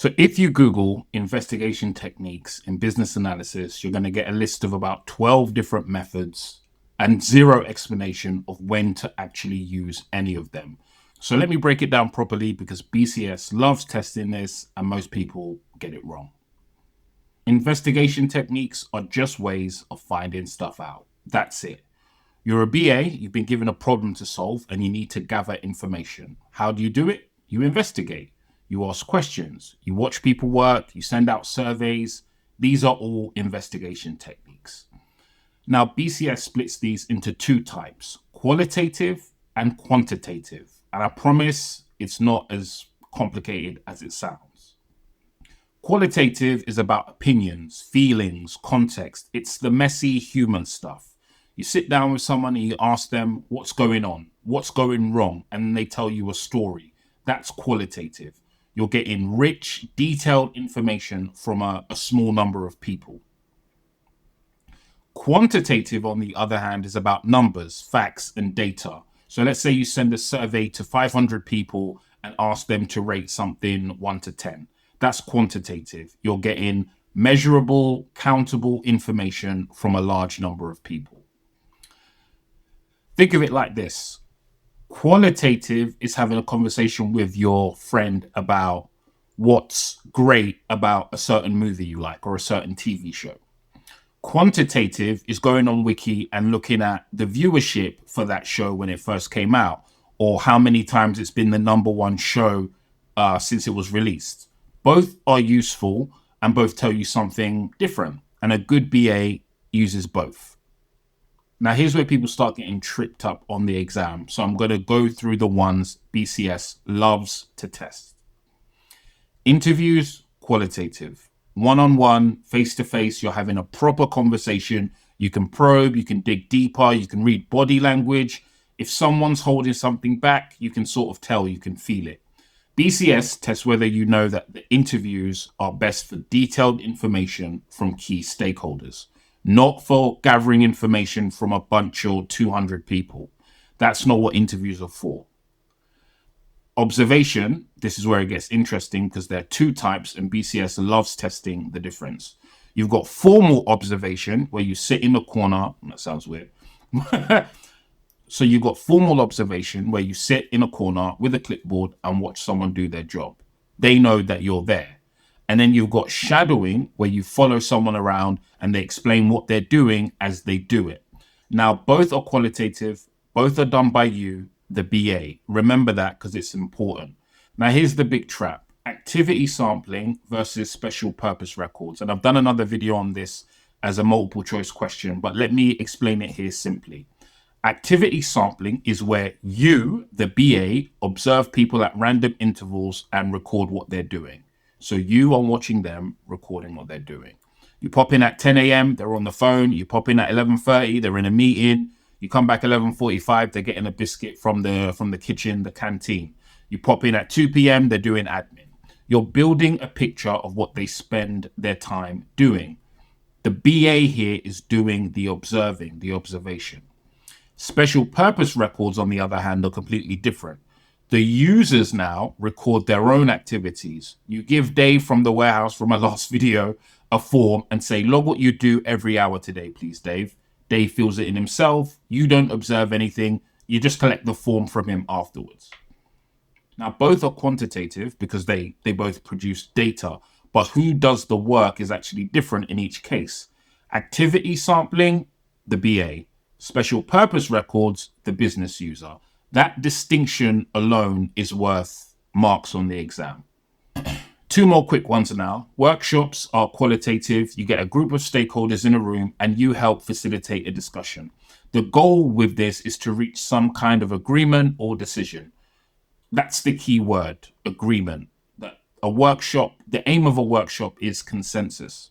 So if you Google investigation techniques in business analysis, you're going to get a list of about 12 different methods and zero explanation of when to actually use any of them. So let me break it down properly because BCS loves testing this and most people get it wrong. Investigation techniques are just ways of finding stuff out. That's it. You're a BA, you've been given a problem to solve, and you need to gather information. How do you do it? You investigate. You ask questions. You watch people work. You send out surveys. These are all investigation techniques. Now, BCS splits these into two types, qualitative and quantitative. And I promise it's not as complicated as it sounds. Qualitative is about opinions, feelings, context. It's the messy human stuff. You sit down with someone and you ask them what's going on, what's going wrong, and they tell you a story. That's qualitative. You're getting rich, detailed information from a small number of people. Quantitative, on the other hand, is about numbers, facts, and data. So let's say you send a survey to 500 people and ask them to rate something 1 to 10. That's quantitative. You're getting measurable, countable information from a large number of people. Think of it like this. Qualitative is having a conversation with your friend about what's great about a certain movie you like or a certain TV show. Quantitative is going on Wiki and looking at the viewership for that show when it first came out, or how many times it's been the number one show since it was released. Both are useful and both tell you something different, and a good BA uses both. Now, here's where people start getting tripped up on the exam. So I'm going to go through the ones BCS loves to test. Interviews, qualitative. One-on-one, face-to-face, you're having a proper conversation. You can probe, you can dig deeper, you can read body language. If someone's holding something back, you can sort of tell, you can feel it. BCS tests whether you know that the interviews are best for detailed information from key stakeholders, not for gathering information from a bunch of 200 people. That's not what interviews are for. Observation, this is where it gets interesting because there are two types and BCS loves testing the difference. You've got formal observation where you sit in the corner. That sounds weird. So you've got formal observation where you sit in a corner with a clipboard and watch someone do their job. They know that you're there. And then you've got shadowing where you follow someone around and they explain what they're doing as they do it. Now, both are qualitative. Both are done by you, the BA. Remember that because it's important. Now, here's the big trap. Activity sampling versus special purpose records. And I've done another video on this as a multiple choice question, but let me explain it here simply. Activity sampling is where you, the BA, observe people at random intervals and record what they're doing. So you are watching them, recording what they're doing. You pop in at 10 a.m., they're on the phone. You pop in at 11:30, they're in a meeting. You come back 11:45, they're getting a biscuit from the kitchen, the canteen. You pop in at 2 p.m., they're doing admin. You're building a picture of what they spend their time doing. The BA here is doing the observing, the observation. Special purpose records, on the other hand, are completely different. The users now record their own activities. You give Dave from the warehouse from my last video a form and say, log what you do every hour today, please, Dave. Dave fills it in himself. You don't observe anything. You just collect the form from him afterwards. Now, both are quantitative because they both produce data, but who does the work is actually different in each case. Activity sampling, the BA. Special purpose records, the business user. That distinction alone is worth marks on the exam. Two more quick ones now. Workshops are qualitative. You get a group of stakeholders in a room and you help facilitate a discussion. The goal with this is to reach some kind of agreement or decision. That's the key word, agreement. A workshop, the aim of a workshop is consensus.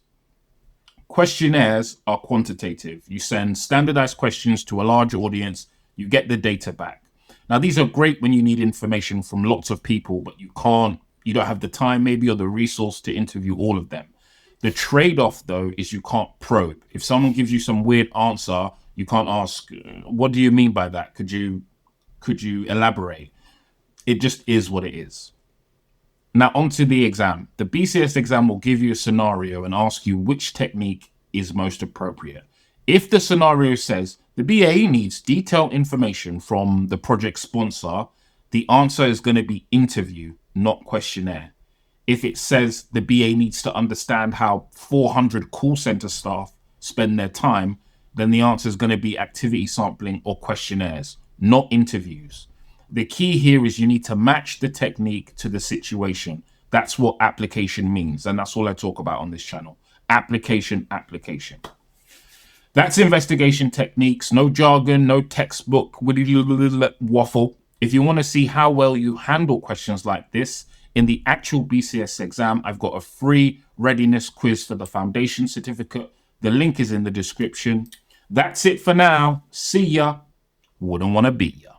Questionnaires are quantitative. You send standardized questions to a large audience, you get the data back. Now, these are great when you need information from lots of people, but you don't have the time maybe or the resource to interview all of them. The trade-off, though, is you can't probe. If someone gives you some weird answer, you can't ask, what do you mean by that? Could you elaborate? It just is what it is. Now, onto the exam. The BCS exam will give you a scenario and ask you which technique is most appropriate. If the scenario says the BA needs detailed information from the project sponsor, the answer is going to be interview, not questionnaire. If it says the BA needs to understand how 400 call center staff spend their time, then the answer is going to be activity sampling or questionnaires, not interviews. The key here is you need to match the technique to the situation. That's what application means. And that's all I talk about on this channel. Application. That's investigation techniques. No jargon, no textbook waffle. If you want to see how well you handle questions like this in the actual BCS exam, I've got a free readiness quiz for the foundation certificate. The link is in the description. That's it for now. See ya. Wouldn't want to be ya.